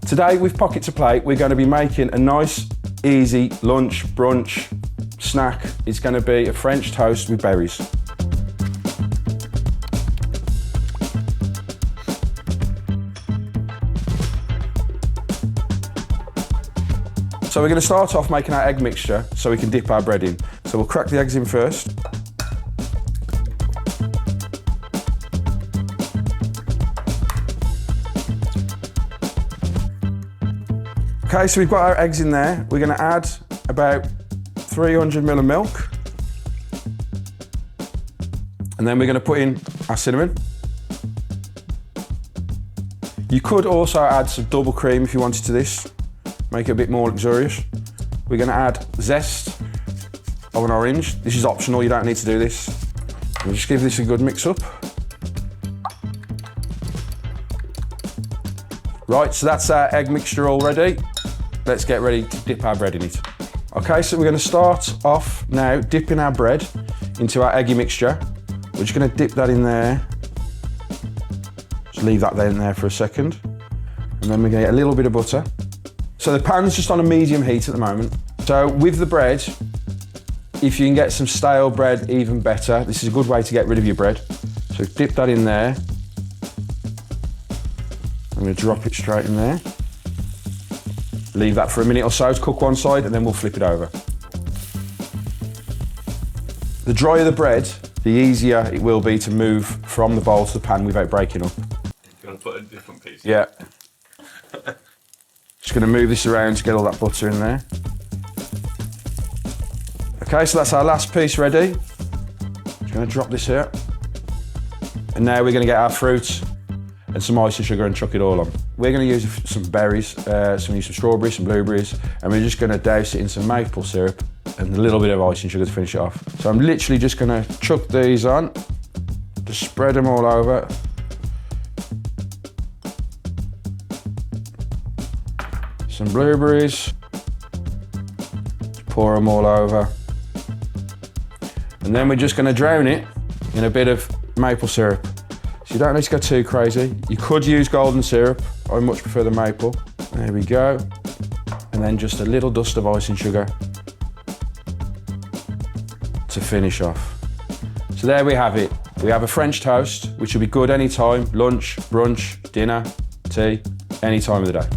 Today with Pocket to Plate, we're going to be making a nice, easy lunch, brunch, snack. It's going to be a French toast with berries. So we're going to start off making our egg mixture so we can dip our bread in. So we'll crack the eggs in first. Okay, so we've got our eggs in there. We're going to add about 300 ml of milk. And then we're going to put in our cinnamon. You could also add some double cream if you wanted to this, make it a bit more luxurious. We're going to add zest of an orange. This is optional, you don't need to do this. We'll just give this a good mix up. Right, so that's our egg mixture all ready. Let's get ready to dip our bread in it. Okay, so we're going to start off now dipping our bread into our eggy mixture. We're just going to dip that in there. Just leave that in there for a second. And then we're going to get a little bit of butter. So the pan's just on a medium heat at the moment. So with the bread, if you can get some stale bread, even better. This is a good way to get rid of your bread. So dip that in there. I'm going to drop it straight in there. Leave that for a minute or so to cook one side and then we'll flip it over. The drier the bread, the easier it will be to move from the bowl to the pan without breaking up. You want to put a different piece? Yeah. Just going to move this around to get all that butter in there. Okay, so that's our last piece ready. Just going to drop this here. And now we're going to get our fruit and some icing sugar and chuck it all on. We're going to use some berries, some strawberries, some blueberries, and we're just going to douse it in some maple syrup and a little bit of icing sugar to finish it off. So I'm literally just going to chuck these on, just spread them all over. Some blueberries, just pour them all over. And then we're just going to drown it in a bit of maple syrup. So you don't need to go too crazy. You could use golden syrup. I much prefer the maple. There we go. And then just a little dust of icing sugar to finish off. So there we have it. We have a French toast, which will be good anytime, lunch, brunch, dinner, tea, any time of the day.